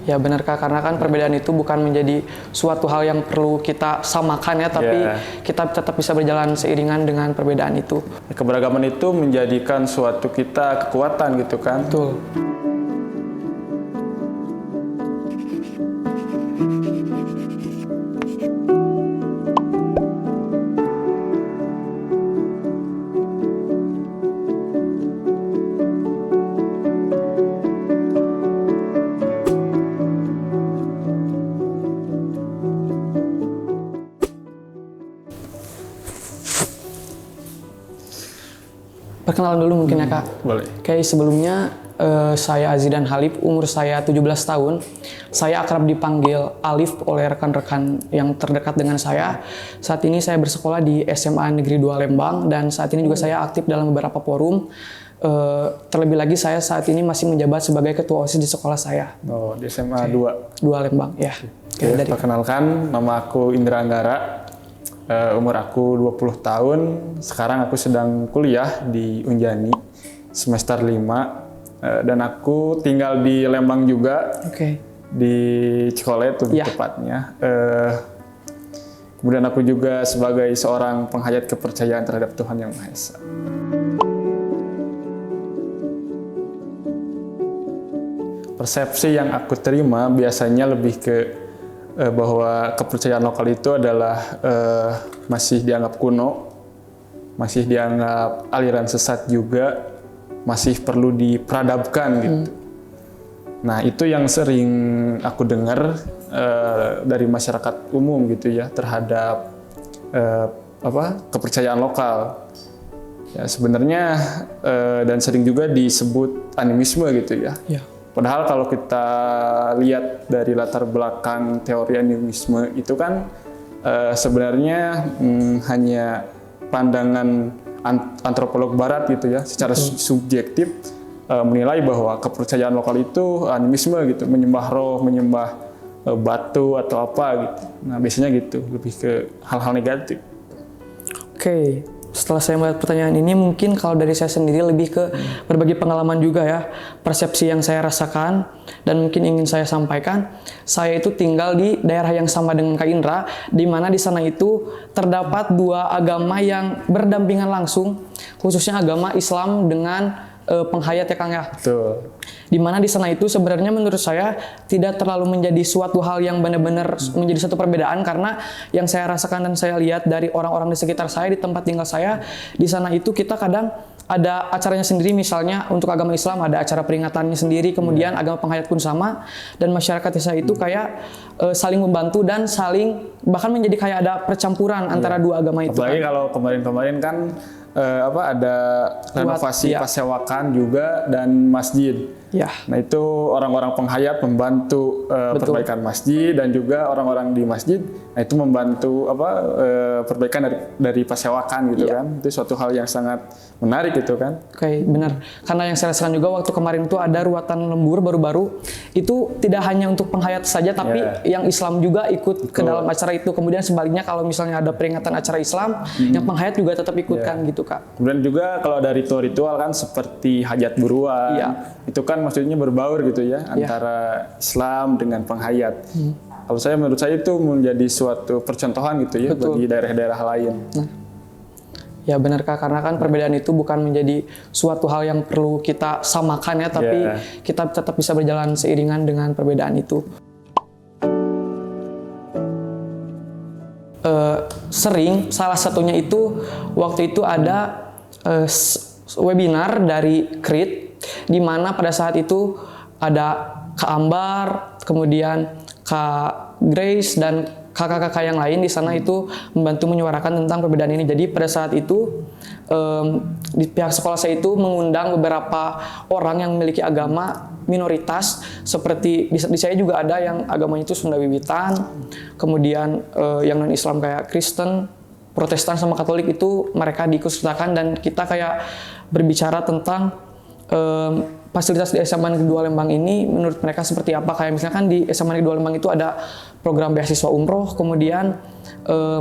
Ya benar Kak, karena kan perbedaan itu bukan menjadi suatu hal yang perlu kita samakan ya, tapi kita tetap bisa berjalan seiringan dengan perbedaan itu. Keberagaman itu menjadikan suatu kita kekuatan gitu kan. Betul. Perkenalan dulu mungkin ya Kak. Boleh. Oke, sebelumnya saya Azidan Halif, umur saya 17 tahun. Saya akrab dipanggil Alif oleh rekan-rekan yang terdekat dengan saya. Saat ini saya bersekolah di SMA Negeri 2 Lembang dan saat ini juga saya aktif dalam beberapa forum. Terlebih lagi saya saat ini masih menjabat sebagai ketua OSIS di sekolah saya. Oh, di SMA 2 Lembang, ya. Oke, perkenalkan, nama aku Indra Anggara. Umur aku 20 tahun, sekarang aku sedang kuliah di Unjani semester 5 dan aku tinggal di Lembang juga, di Cikolet lebih tepatnya. Kemudian aku juga sebagai seorang penghayat kepercayaan terhadap Tuhan Yang Maha Esa. Persepsi yang aku terima biasanya lebih ke bahwa kepercayaan lokal itu adalah masih dianggap kuno, masih dianggap aliran sesat juga, masih perlu diperadabkan gitu. Nah itu yang sering aku dengar dari masyarakat umum gitu ya terhadap kepercayaan lokal. Ya sebenarnya dan sering juga disebut animisme gitu ya. Padahal kalau kita lihat dari latar belakang teori animisme itu kan sebenarnya hanya pandangan antropolog barat gitu ya, secara subjektif menilai bahwa kepercayaan lokal itu animisme gitu, menyembah roh, menyembah batu atau apa gitu. Nah biasanya gitu, lebih ke hal-hal negatif. Oke. Setelah saya melihat pertanyaan ini, mungkin kalau dari saya sendiri lebih ke berbagi pengalaman juga ya, persepsi yang saya rasakan dan mungkin ingin saya sampaikan. Saya itu tinggal di daerah yang sama dengan Kak Indra, di mana di sana itu terdapat dua agama yang berdampingan langsung, khususnya agama Islam dengan penghayat ya Kang ya. Betul. Di mana di sana itu sebenarnya menurut saya tidak terlalu menjadi suatu hal yang benar-benar menjadi satu perbedaan, karena yang saya rasakan dan saya lihat dari orang-orang di sekitar saya, di tempat tinggal saya, di sana itu kita kadang ada acaranya sendiri, misalnya untuk agama Islam ada acara peringatannya sendiri, kemudian agama penghayat pun sama, dan masyarakat desa itu kayak saling membantu dan saling bahkan menjadi kayak ada percampuran antara dua agama itu. Apalagi kalau kemarin-kemarin kan ada renovasi pasewakan juga dan masjid. Nah itu orang-orang penghayat membantu perbaikan masjid dan juga orang-orang di masjid, nah itu membantu perbaikan dari pasewakan gitu kan. Itu suatu hal yang sangat menarik gitu kan. Oke, benar. Karena yang saya rasakan juga waktu kemarin itu ada ruatan lembur baru-baru, itu tidak hanya untuk penghayat saja, tapi yang Islam juga ikut ke dalam acara itu. Kemudian sebaliknya kalau misalnya ada peringatan acara Islam, yang penghayat juga tetap ikutkan gitu Kak. Kemudian juga kalau ada ritual-ritual kan seperti hajat buruan, itu kan maksudnya berbaur gitu ya antara Islam dengan penghayat. Kalau menurut saya itu menjadi suatu percontohan gitu ya bagi daerah-daerah lain. Ya benar Kak, karena kan perbedaan itu bukan menjadi suatu hal yang perlu kita samakan ya, tapi kita tetap bisa berjalan seiringan dengan perbedaan itu. Sering, salah satunya itu waktu itu ada webinar dari KRIT, di mana pada saat itu ada Kak Ambar, kemudian Kak Grace dan kakak-kakak yang lain di sana itu membantu menyuarakan tentang perbedaan ini. Jadi pada saat itu di pihak sekolah saya itu mengundang beberapa orang yang memiliki agama minoritas, seperti di saya juga ada yang agamanya itu Sunda Wiwitan, kemudian yang non Islam kayak Kristen, Protestan sama Katolik itu mereka diikutsertakan, dan kita kayak berbicara tentang fasilitas di SMA Negeri 2 Lembang ini menurut mereka seperti apa. Kayak misalkan di SMA Negeri 2 Lembang itu ada program beasiswa umroh, kemudian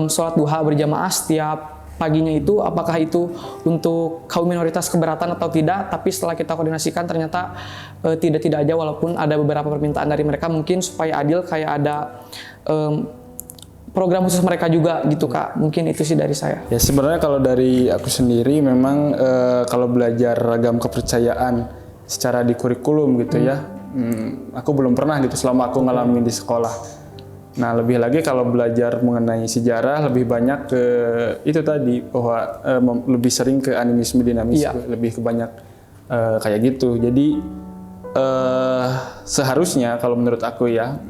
sholat duha berjamaah setiap paginya itu apakah itu untuk kaum minoritas keberatan atau tidak, tapi setelah kita koordinasikan ternyata tidak aja, walaupun ada beberapa permintaan dari mereka mungkin supaya adil kayak ada program khusus mereka juga gitu Kak. Mungkin itu sih dari saya. Ya sebenarnya kalau dari aku sendiri memang kalau belajar ragam kepercayaan secara di kurikulum gitu ya, aku belum pernah gitu selama aku ngalamin di sekolah. Nah lebih lagi kalau belajar mengenai sejarah lebih banyak ke itu tadi bahwa lebih sering ke animisme dinamisme, lebih ke banyak kayak gitu. Jadi seharusnya kalau menurut aku ya,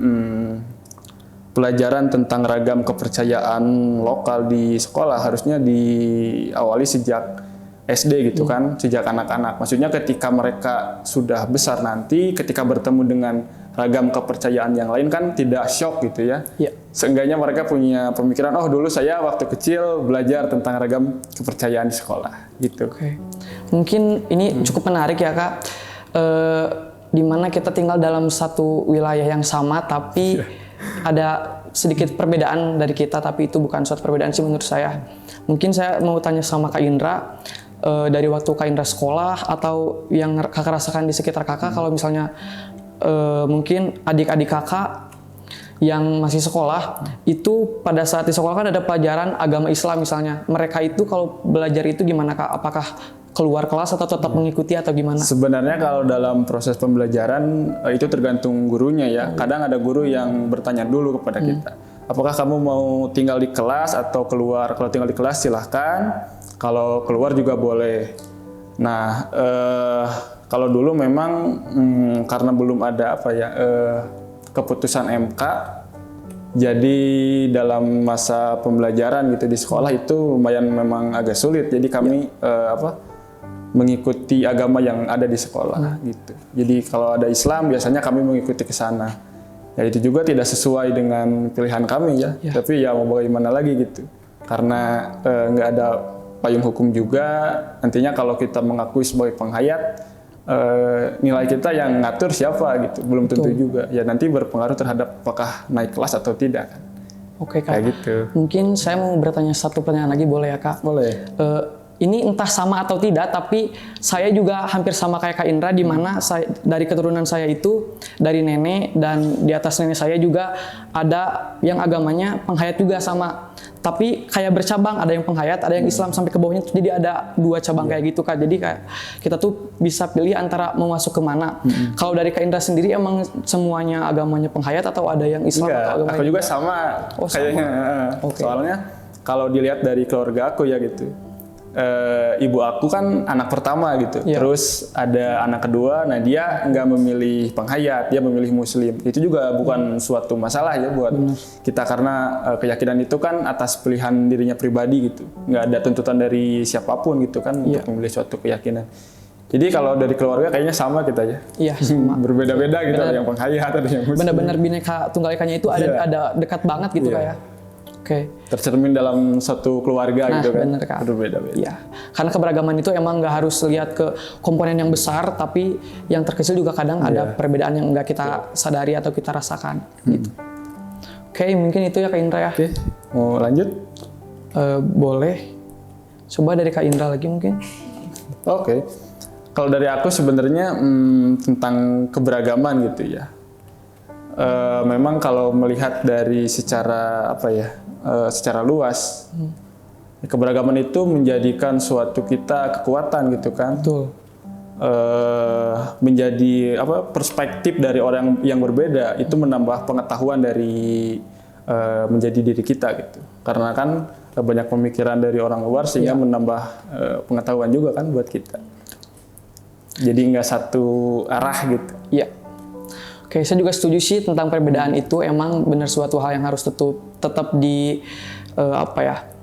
pelajaran tentang ragam kepercayaan lokal di sekolah harusnya diawali sejak SD gitu kan, sejak anak-anak. Maksudnya ketika mereka sudah besar nanti, ketika bertemu dengan ragam kepercayaan yang lain kan tidak shock gitu ya. Seenggaknya mereka punya pemikiran, oh dulu saya waktu kecil belajar tentang ragam kepercayaan di sekolah gitu. Mungkin ini cukup menarik ya Kak, di mana kita tinggal dalam satu wilayah yang sama tapi ada sedikit perbedaan dari kita, tapi itu bukan suatu perbedaan sih menurut saya. Mungkin saya mau tanya sama Kak Indra, dari waktu Kak Indra sekolah atau yang Kakak rasakan di sekitar Kakak, kalau misalnya mungkin adik-adik Kakak yang masih sekolah, itu pada saat di sekolah kan ada pelajaran agama Islam misalnya. Mereka itu kalau belajar itu gimana Kak? Apakah keluar kelas atau tetap mengikuti atau gimana? Sebenarnya kalau dalam proses pembelajaran itu tergantung gurunya ya. Kadang ada guru yang bertanya dulu kepada kita, apakah kamu mau tinggal di kelas atau keluar? Kalau tinggal di kelas silahkan, kalau keluar juga boleh. Nah, kalau dulu memang karena belum ada keputusan MK, jadi dalam masa pembelajaran gitu di sekolah itu lumayan memang agak sulit. Jadi kami mengikuti agama yang ada di sekolah gitu. Jadi kalau ada Islam biasanya kami mengikuti ke sana. Ya itu juga tidak sesuai dengan pilihan kami ya. Tapi ya mau bagaimana lagi gitu. Karena nggak ada payung hukum juga. Nantinya kalau kita mengakui sebagai penghayat, nilai kita yang ngatur siapa gitu. Belum tentu juga. Ya nanti berpengaruh terhadap apakah naik kelas atau tidak kan. Oke Kak. Kayak gitu. Mungkin saya mau bertanya satu pertanyaan lagi, boleh ya Kak? Boleh. Ini entah sama atau tidak, tapi saya juga hampir sama kayak Kak Indra, di mana dari keturunan saya itu dari nenek, dan di atas nenek saya juga ada yang agamanya penghayat juga sama. Tapi kayak bercabang, ada yang penghayat, ada yang Islam sampai ke bawahnya, jadi ada 2 cabang kayak gitu Kak. Jadi kayak kita tuh bisa pilih antara mau masuk ke mana. Kalau dari Kak Indra sendiri emang semuanya agamanya penghayat atau ada yang Islam atau agama? Aku juga sama kayaknya. Soalnya kalau dilihat dari keluarga aku ya gitu. Ibu aku kan anak pertama gitu, terus ada anak kedua, nah dia nggak memilih penghayat, dia memilih Muslim. Itu juga bukan suatu masalah ya buat kita, karena keyakinan itu kan atas pilihan dirinya pribadi gitu, nggak ada tuntutan dari siapapun gitu kan untuk memilih suatu keyakinan. Jadi kalau dari keluarga kayaknya sama kita ya. Iya, sama. Berbeda-beda gitu, ada yang penghayat, ada yang Muslim. Benar-benar Bhinneka Tunggal Ikanya itu ada dekat banget gitu kayak. Tercermin dalam satu keluarga gitu kan. Bener, Kak. Berbeda-beda. Iya, karena keberagaman itu emang nggak harus lihat ke komponen yang besar, tapi yang terkecil juga kadang ada perbedaan yang nggak kita sadari atau kita rasakan. Gitu. Oke, mungkin itu ya Kak Indra ya. Oke, mau lanjut? Boleh. Coba dari Kak Indra lagi mungkin. Oke. Kalau dari aku sebenarnya tentang keberagaman gitu ya. Memang kalau melihat dari secara secara luas, keberagaman itu menjadikan suatu kita kekuatan gitu kan. Betul. Menjadi perspektif dari orang yang berbeda itu menambah pengetahuan dari menjadi diri kita gitu. Karena kan banyak pemikiran dari orang luar sehingga menambah pengetahuan juga kan buat kita. Jadi nggak satu arah gitu. Iya. Oke, saya juga setuju sih tentang perbedaan itu, emang benar suatu hal yang harus tetap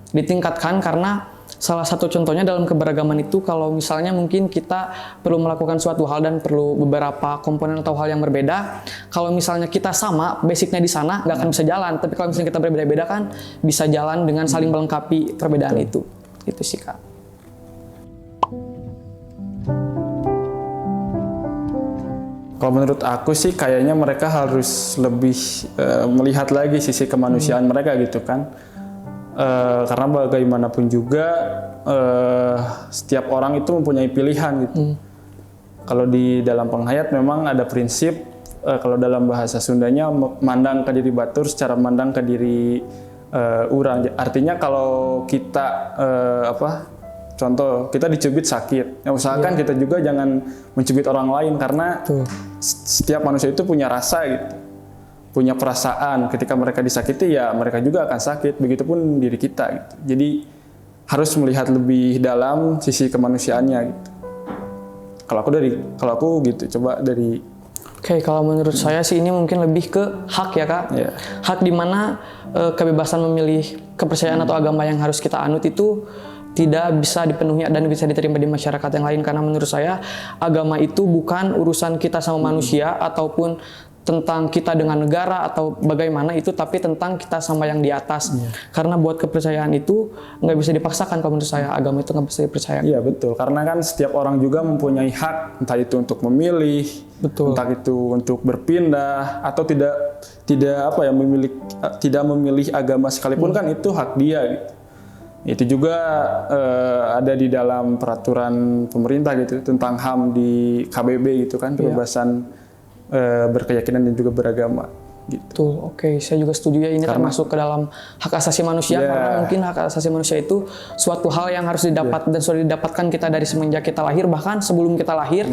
ditingkatkan, karena salah satu contohnya dalam keberagaman itu kalau misalnya mungkin kita perlu melakukan suatu hal dan perlu beberapa komponen atau hal yang berbeda. Kalau misalnya kita sama, basicnya di sana nggak akan bisa jalan. Tapi kalau misalnya kita berbeda-beda kan bisa jalan dengan saling melengkapi perbedaan itu. Itu sih Kak. Kalau menurut aku sih kayaknya mereka harus lebih melihat lagi sisi kemanusiaan mereka gitu kan. Karena bagaimanapun juga setiap orang itu mempunyai pilihan gitu. Kalau di dalam penghayat memang ada prinsip, kalau dalam bahasa Sundanya mandang ke diri batur secara mandang ke diri urang. Artinya kalau kita contoh kita dicubit sakit, usahakan kita juga jangan mencubit orang lain karena setiap manusia itu punya rasa gitu, punya perasaan. Ketika mereka disakiti ya mereka juga akan sakit. Begitupun diri kita gitu. Jadi harus melihat lebih dalam sisi kemanusiaannya gitu. Kalau aku gitu, coba dari. Oke, kalau menurut saya sih ini mungkin lebih ke hak ya Kak. Hak di mana kebebasan memilih kepercayaan atau agama yang harus kita anut itu tidak bisa dipenuhi dan bisa diterima di masyarakat yang lain, karena menurut saya agama itu bukan urusan kita sama manusia ataupun tentang kita dengan negara atau bagaimana itu, tapi tentang kita sama yang di atas. Karena buat kepercayaan itu nggak bisa dipaksakan. Kalau menurut saya agama itu nggak bisa dipercaya. Iya betul, karena kan setiap orang juga mempunyai hak, entah itu untuk memilih, entah itu untuk berpindah atau tidak memilih agama sekalipun kan itu hak dia gitu. Itu juga ada di dalam peraturan pemerintah gitu tentang HAM di KBB gitu kan, kebebasan berkeyakinan dan juga beragama gitu. Oke, saya juga setuju ya, ini termasuk ke dalam hak asasi manusia, karena mungkin hak asasi manusia itu suatu hal yang harus didapat dan sudah didapatkan kita dari semenjak kita lahir, bahkan sebelum kita lahir.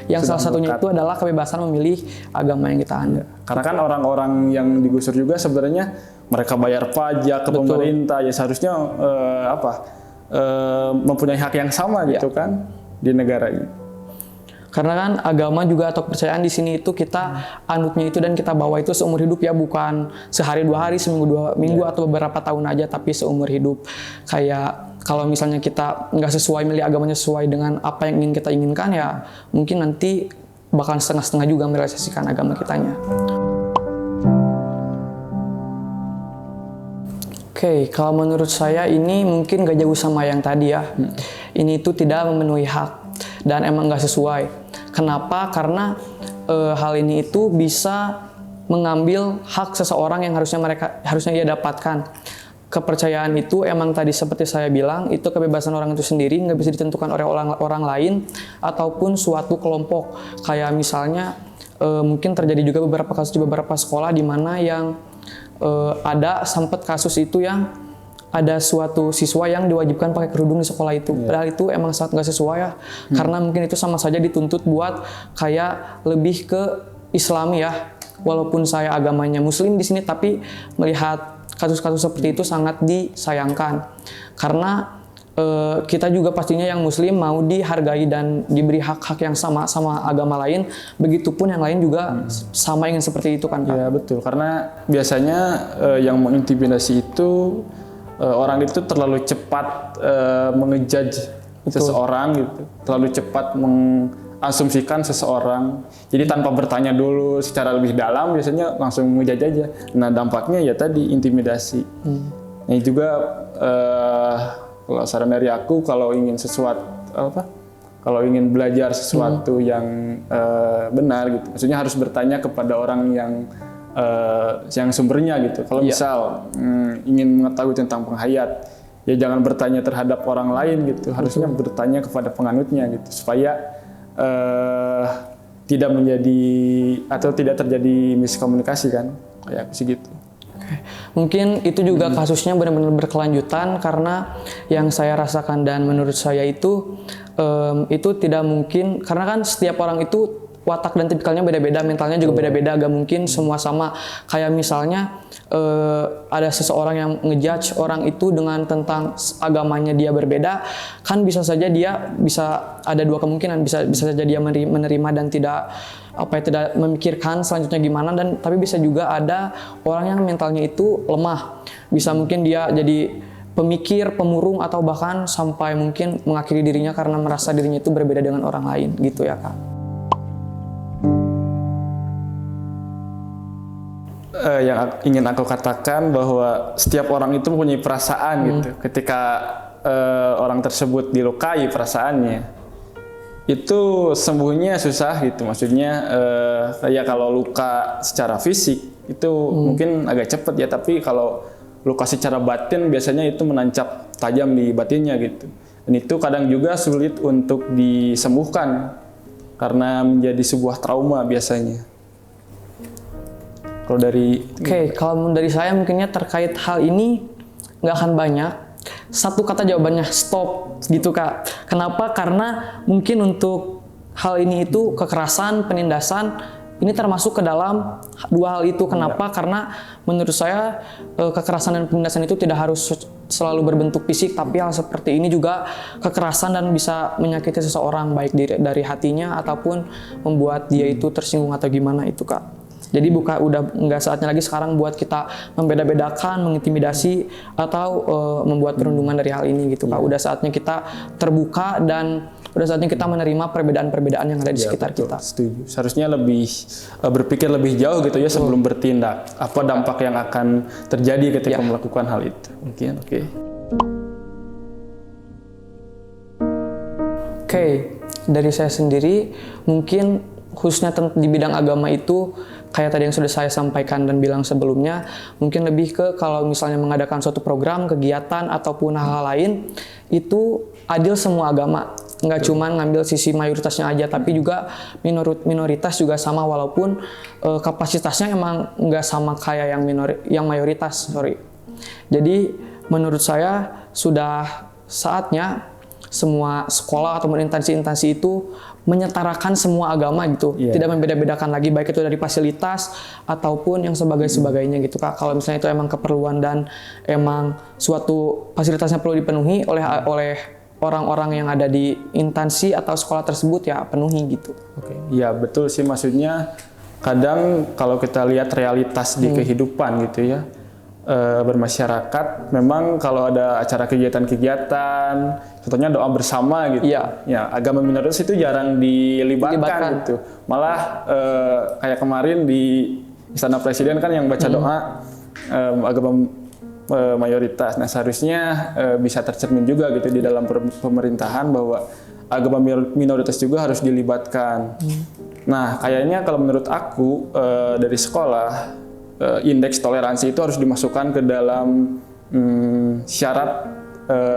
Yang salah satunya itu adalah kebebasan memilih agama yang kita anut. Karena kan orang-orang yang digusur juga sebenarnya mereka bayar pajak ke pemerintah, ya seharusnya mempunyai hak yang sama gitu kan di negara ini. Karena kan agama juga atau kepercayaan di sini itu kita anutnya itu dan kita bawa itu seumur hidup ya, bukan sehari 2 hari, seminggu 2 minggu atau beberapa tahun aja, tapi seumur hidup. Kayak kalau misalnya kita nggak sesuai milih agamanya sesuai dengan apa yang ingin kita inginkan, ya mungkin nanti bakal setengah-setengah juga merealisasikan agama kitanya. Oke, kalau menurut saya ini mungkin gak jauh sama yang tadi ya. Ini itu tidak memenuhi hak dan emang nggak sesuai. Kenapa? Karena hal ini itu bisa mengambil hak seseorang yang harusnya dia dapatkan. Kepercayaan itu emang tadi seperti saya bilang, itu kebebasan orang itu sendiri, nggak bisa ditentukan oleh orang lain ataupun suatu kelompok. Kayak misalnya mungkin terjadi juga beberapa kasus di beberapa sekolah di mana yang ada sempat kasus itu yang ada suatu siswa yang diwajibkan pakai kerudung di sekolah itu. Padahal itu emang sangat nggak sesuai ya. Karena mungkin itu sama saja dituntut buat kayak lebih ke Islami ya. Walaupun saya agamanya Muslim di sini, tapi melihat kasus-kasus seperti itu sangat disayangkan. Karena kita juga pastinya yang Muslim mau dihargai dan diberi hak-hak yang sama agama lain. Begitupun yang lain juga sama ingin seperti itu kan Pak? Iya betul, karena biasanya yang mengintimidasi itu orang itu terlalu cepat mengejudge seseorang gitu, terlalu cepat mengasumsikan seseorang. Jadi tanpa bertanya dulu secara lebih dalam, biasanya langsung ngejudge aja. Nah dampaknya ya tadi intimidasi. Ini juga kalau saran dari aku, kalau ingin kalau ingin belajar sesuatu yang benar gitu, maksudnya harus bertanya kepada orang yang sumbernya gitu. Kalau misal ingin mengetahui tentang penghayat, ya jangan bertanya terhadap orang lain gitu. Harusnya bertanya kepada penganutnya gitu, supaya tidak terjadi miskomunikasi kan, kayak segitu. Mungkin itu juga kasusnya benar-benar berkelanjutan, karena yang saya rasakan dan menurut saya itu tidak mungkin, karena kan setiap orang itu watak dan tipikalnya beda-beda, mentalnya juga beda-beda, gak mungkin semua sama. Kayak misalnya ada seseorang yang ngejudge orang itu dengan tentang agamanya dia berbeda, kan bisa saja dia ada 2 kemungkinan, bisa saja dia menerima dan tidak memikirkan selanjutnya gimana, dan tapi bisa juga ada orang yang mentalnya itu lemah, bisa mungkin dia jadi pemikir, pemurung, atau bahkan sampai mungkin mengakhiri dirinya karena merasa dirinya itu berbeda dengan orang lain gitu ya Kak. Yang ingin aku katakan bahwa setiap orang itu mempunyai perasaan gitu. Ketika orang tersebut dilukai perasaannya, itu sembuhnya susah gitu. Maksudnya ya kalau luka secara fisik itu mungkin agak cepat ya, tapi kalau luka secara batin biasanya itu menancap tajam di batinnya gitu. Dan itu kadang juga sulit untuk disembuhkan karena menjadi sebuah trauma biasanya. Kalau dari kalau dari saya mungkinnya terkait hal ini nggak akan banyak. Satu kata jawabannya, stop gitu Kak. Kenapa? Karena mungkin untuk hal ini itu kekerasan, penindasan, ini termasuk ke dalam dua hal itu. Kenapa? Karena menurut saya kekerasan dan penindasan itu tidak harus selalu berbentuk fisik, tapi hal seperti ini juga kekerasan dan bisa menyakiti seseorang baik dari hatinya ataupun membuat dia itu tersinggung atau gimana itu Kak. Jadi udah nggak saatnya lagi sekarang buat kita membeda-bedakan, mengintimidasi atau membuat perundungan dari hal ini gitu Kak. Udah saatnya kita terbuka dan udah saatnya kita menerima perbedaan-perbedaan yang ada di sekitar kita. Setuju. Seharusnya lebih berpikir lebih jauh gitu ya sebelum bertindak. Apa dampak yang akan terjadi ketika melakukan hal itu? Mungkin dari saya sendiri mungkin khususnya di bidang agama itu kayak tadi yang sudah saya sampaikan dan bilang sebelumnya, mungkin lebih ke kalau misalnya mengadakan suatu program, kegiatan ataupun hal-hal lain itu adil semua agama. Nggak cuma ngambil sisi mayoritasnya aja, tapi juga minoritas juga sama walaupun kapasitasnya emang nggak sama kayak yang mayoritas. Jadi menurut saya sudah saatnya semua sekolah atau instansi-instansi itu menyetarakan semua agama gitu, tidak membeda-bedakan lagi baik itu dari fasilitas ataupun yang sebagainya gitu Kak. Kalau misalnya itu emang keperluan dan emang suatu fasilitasnya perlu dipenuhi oleh orang-orang yang ada di instansi atau sekolah tersebut ya penuhi gitu. Ya betul sih, maksudnya kadang kalau kita lihat realitas di kehidupan gitu ya, bermasyarakat, memang kalau ada acara kegiatan-kegiatan, contohnya doa bersama gitu, ya agama minoritas itu jarang dilibatkan gitu. Malah kayak kemarin di Istana Presiden kan yang baca doa agama mayoritas. Nah seharusnya bisa tercermin juga gitu di dalam pemerintahan bahwa agama minoritas juga harus dilibatkan. Nah kayaknya kalau menurut aku dari sekolah, indeks toleransi itu harus dimasukkan ke dalam syarat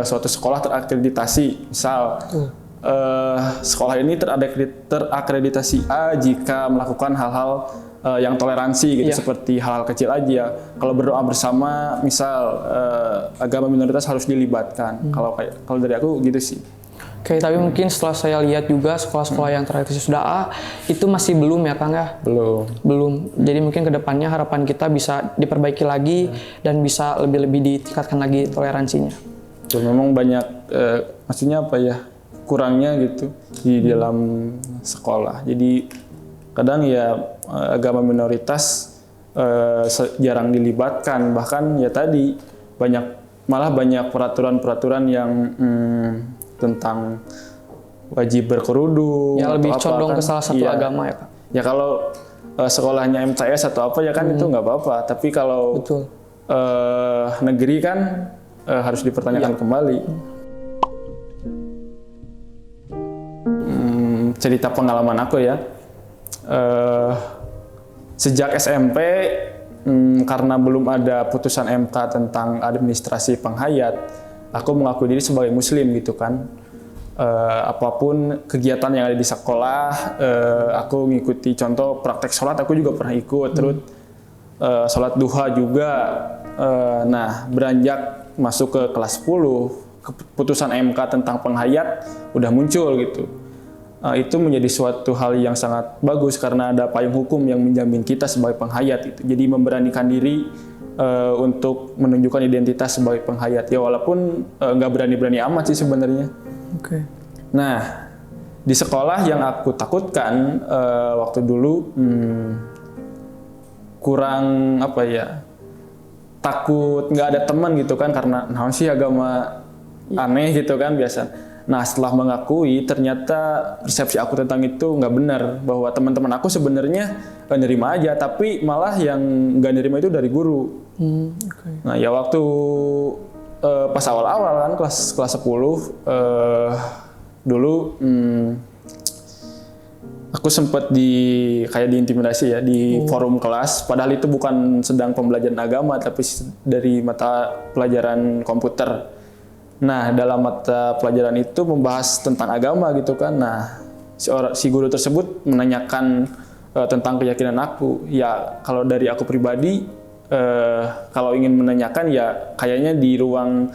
suatu sekolah terakreditasi. Misal sekolah ini terakreditasi A jika melakukan hal-hal yang toleransi gitu, seperti hal-hal kecil aja. Kalau berdoa bersama, misal agama minoritas harus dilibatkan. Kalau dari aku gitu sih. Tapi mungkin setelah saya lihat juga sekolah-sekolah yang terakreditasi sudah A itu masih belum ya Kang ya? Belum. Jadi mungkin kedepannya harapan kita bisa diperbaiki lagi dan bisa lebih ditingkatkan lagi toleransinya. Memang banyak maksudnya apa ya, kurangnya gitu di dalam sekolah. Jadi kadang ya agama minoritas jarang dilibatkan, bahkan ya tadi malah banyak peraturan-peraturan yang tentang wajib berkerudung. Ya lebih condong ke salah satu agama ya Kak. Ya kalau sekolahnya MTS atau apa ya kan itu nggak apa-apa. Tapi kalau negeri kan harus dipertanyakan kembali. Cerita pengalaman aku ya. Sejak SMP karena belum ada putusan MK tentang administrasi penghayat, aku mengaku diri sebagai muslim gitu kan. Apapun kegiatan yang ada di sekolah, aku mengikuti. Contoh praktek sholat aku juga pernah ikut, terus sholat duha juga. Nah beranjak masuk ke kelas 10, keputusan MK tentang penghayat udah muncul gitu. Itu menjadi suatu hal yang sangat bagus karena ada payung hukum yang menjamin kita sebagai penghayat gitu. Jadi memberanikan diri untuk menunjukkan identitas sebagai penghayat ya, walaupun nggak berani-berani amat sih sebenarnya. Nah di sekolah yang aku takutkan waktu dulu kurang apa ya, takut nggak ada teman gitu kan, karena sih agama aneh gitu kan biasa. Nah setelah mengakui ternyata persepsi aku tentang itu nggak benar, bahwa teman-teman aku sebenarnya nerima aja, tapi malah yang nggak nerima itu dari guru. Nah ya waktu pas awal-awal kan kelas 10 dulu aku sempat kayak diintimidasi ya di forum kelas, padahal itu bukan sedang pembelajaran agama tapi dari mata pelajaran komputer. Nah, dalam mata pelajaran itu membahas tentang agama gitu kan. Nah, si guru tersebut menanyakan tentang keyakinan aku. Ya, kalau dari aku pribadi, kalau ingin menanyakan ya kayaknya di ruang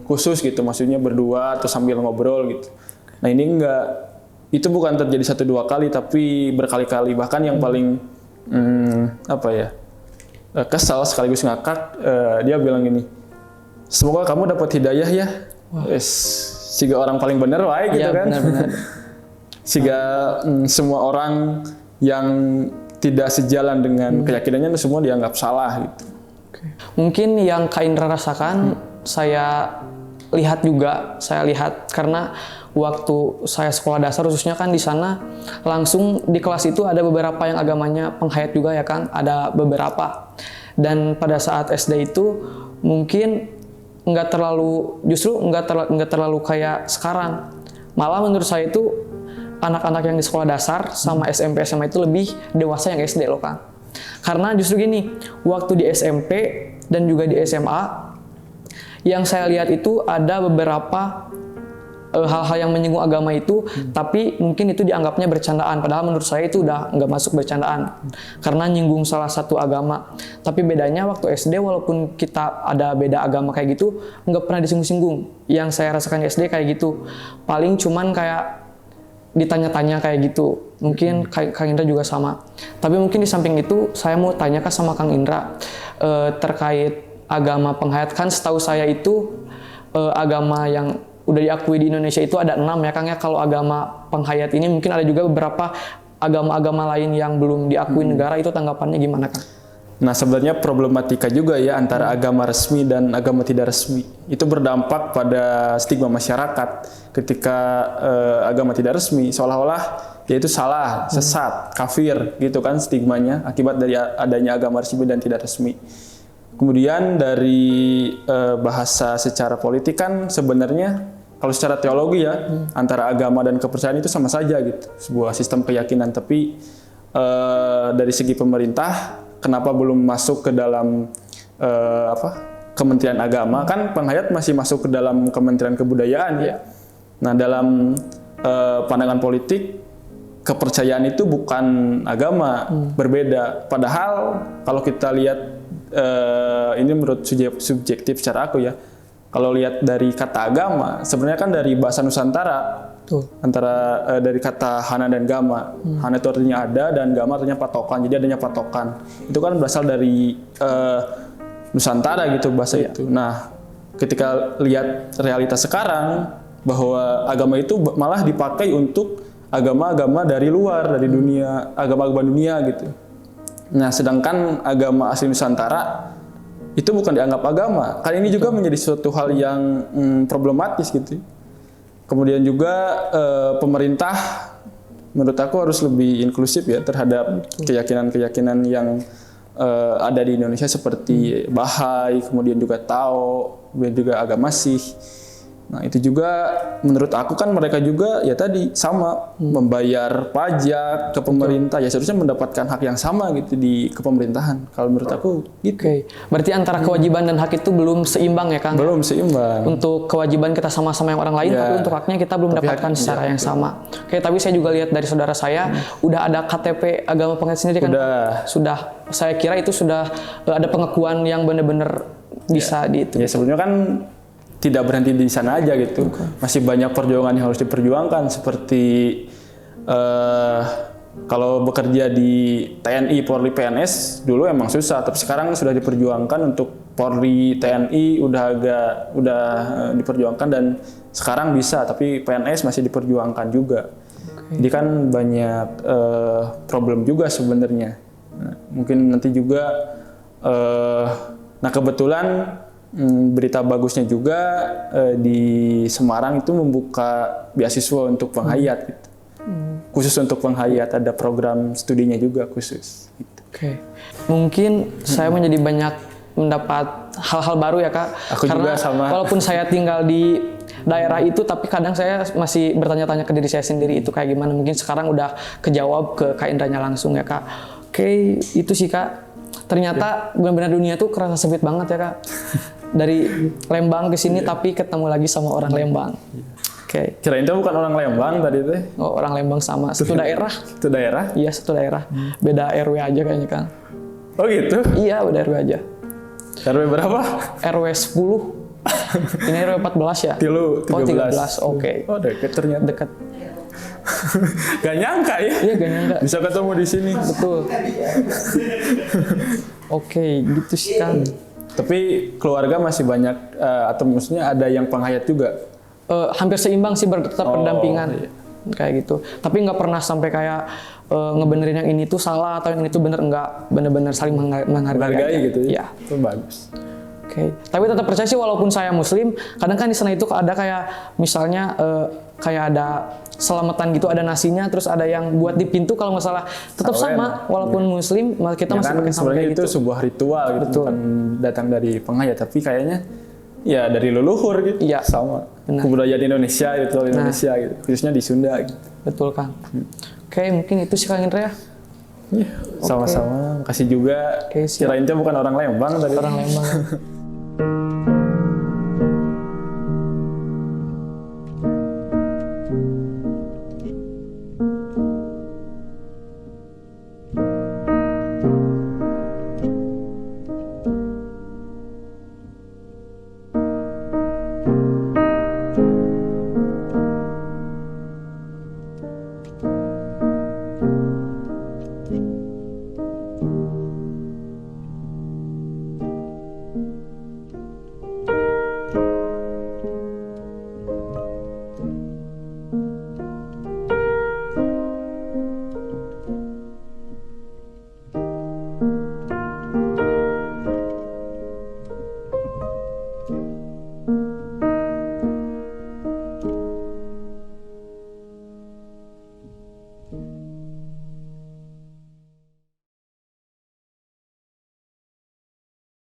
khusus gitu, maksudnya berdua atau sambil ngobrol gitu. Nah, ini enggak. Itu bukan terjadi 1-2 kali, tapi berkali-kali. Bahkan yang paling kesal sekaligus ngakak, dia bilang gini, semoga kamu dapat hidayah ya. Siga orang paling bener wae gitu kan. Benar-benar. Siga semua orang yang tidak sejalan dengan keyakinannya itu semua dianggap salah gitu. Mungkin yang Kak Indra rasakan, saya lihat karena waktu saya sekolah dasar khususnya kan di sana langsung di kelas itu ada beberapa yang agamanya penghayat juga ya kan, ada beberapa. Dan pada saat SD itu mungkin nggak terlalu kayak sekarang. Malah menurut saya itu anak-anak yang di sekolah dasar sama SMP SMA itu lebih dewasa yang SD loh kan. Karena justru gini, waktu di SMP dan juga di SMA yang saya lihat itu ada beberapa hal-hal yang menyinggung agama itu, tapi mungkin itu dianggapnya bercandaan. Padahal menurut saya itu udah nggak masuk bercandaan, karena nyinggung salah satu agama. Tapi bedanya waktu SD, walaupun kita ada beda agama kayak gitu, nggak pernah disinggung-singgung. Yang saya rasakan di SD kayak gitu, paling cuman kayak ditanya-tanya kayak gitu. Mungkin Kang Indra juga sama. Tapi mungkin di samping itu, saya mau tanyakan sama Kang Indra terkait agama penghayat. Kan setahu saya itu agama yang udah diakui di Indonesia itu ada 6 ya Kang ya. Kalau agama penghayat ini mungkin ada juga beberapa agama-agama lain yang belum diakui negara, itu tanggapannya gimana Kang? Nah, sebenarnya problematika juga ya antara agama resmi dan agama tidak resmi. Itu berdampak pada stigma masyarakat ketika agama tidak resmi seolah-olah yaitu salah, sesat, kafir gitu kan stigmanya akibat dari adanya agama resmi dan tidak resmi. Kemudian dari bahasa secara politik kan sebenarnya kalau secara teologi ya, antara agama dan kepercayaan itu sama saja gitu, sebuah sistem keyakinan. Tapi dari segi pemerintah, kenapa belum masuk ke dalam Kementerian Agama? Kan penghayat masih masuk ke dalam Kementerian Kebudayaan ya. Nah, dalam pandangan politik, kepercayaan itu bukan agama, berbeda. Padahal kalau kita lihat, ini menurut subjektif secara aku ya, kalau lihat dari kata agama, sebenarnya kan dari bahasa Nusantara, antara dari kata hana dan gama. Hana itu artinya ada dan gama artinya patokan, jadi adanya patokan. Itu kan berasal dari Nusantara gitu bahasa itu. Nah, ketika lihat realitas sekarang, bahwa agama itu malah dipakai untuk agama-agama dari luar, dari dunia, agama-agama dunia gitu. Nah, sedangkan agama asli Nusantara itu bukan dianggap agama. Kali ini juga menjadi suatu hal yang problematis gitu. Kemudian juga pemerintah menurut aku harus lebih inklusif ya terhadap keyakinan-keyakinan yang ada di Indonesia seperti Bahai, kemudian juga Tao, kemudian juga agama Sikh. Nah, itu juga menurut aku kan mereka juga ya tadi sama membayar pajak ke pemerintah, ya seharusnya mendapatkan hak yang sama gitu di kepemerintahan. Kalau menurut aku gitu. Berarti antara kewajiban dan hak itu belum seimbang ya Kang? Belum seimbang. Untuk kewajiban kita sama-sama yang orang lain, tapi untuk haknya kita belum mendapatkan secara yang sama. Tapi saya juga lihat dari saudara saya udah ada KTP agama penghayat sendiri kan? Sudah. Saya kira itu sudah ada pengakuan yang benar-benar bisa itu. Ya sebenarnya kan tidak berhenti di sana aja gitu. Masih banyak perjuangan yang harus diperjuangkan seperti kalau bekerja di TNI, Polri, PNS dulu emang susah, tapi sekarang sudah diperjuangkan untuk Polri, TNI udah diperjuangkan dan sekarang bisa, tapi PNS masih diperjuangkan juga. Jadi kan banyak problem juga sebenarnya. Nah, mungkin nanti juga nah kebetulan berita bagusnya juga di Semarang itu membuka beasiswa untuk penghayat gitu. Khusus untuk penghayat, ada program studinya juga khusus gitu. Mungkin saya menjadi banyak mendapat hal-hal baru ya Kak. Aku karena juga sama. Walaupun saya tinggal di daerah itu, tapi kadang saya masih bertanya-tanya ke diri saya sendiri itu kayak gimana. Mungkin sekarang udah kejawab ke Kak Indranya langsung ya Kak. Oke, itu sih Kak. Ternyata benar-benar dunia tuh kerasa sempit banget ya Kak. Dari Lembang ke sini tapi ketemu lagi sama orang Lembang. Oke. Kirain itu bukan orang Lembang tadi teh. Oh, orang Lembang sama satu daerah. Itu daerah? Iya, satu daerah. Beda RW aja kayaknya Kang. Oh gitu? Iya, beda RW aja. RW berapa? RW 10. Ini RW 14 ya? Tilu 13. Oh, 13. Oke. Oh, deket ternyata. Dekat. Gak nyangka ya? Iya, gak nyangka. Bisa ketemu di sini. Betul. Oke, gitu sih Kang. Tapi keluarga masih banyak, atau maksudnya ada yang penghayat juga? Hampir seimbang sih, tetap berdampingan. Iya. Kayak gitu. Tapi nggak pernah sampai kayak ngebenerin yang ini tuh salah atau yang ini tuh bener, nggak, bener-bener saling menghargai aja. Gitu ya? Iya. Itu bagus. Oke. Tapi tetap percaya sih walaupun saya muslim, kadang kan di sana itu ada kayak misalnya kayak ada selamatan gitu, ada nasinya, terus ada yang buat di pintu kalau nggak salah. Tetap sama walaupun muslim, kita Ya masih kan, pakai sama sebenarnya kayak itu gitu. sebuah ritual gitu, Betul. bukan datang dari penghayat, tapi kayaknya ya dari leluhur gitu. Iya. Sama. Benar. Kebudayaan Indonesia, ritual Indonesia gitu, khususnya di Sunda gitu. Betul Kang. Oke, mungkin itu sih Kang Indra ya. Iya, sama-sama. Makasih juga. Oke, siap. Kirain itu bukan orang Lembang tadi. Orang Lembang.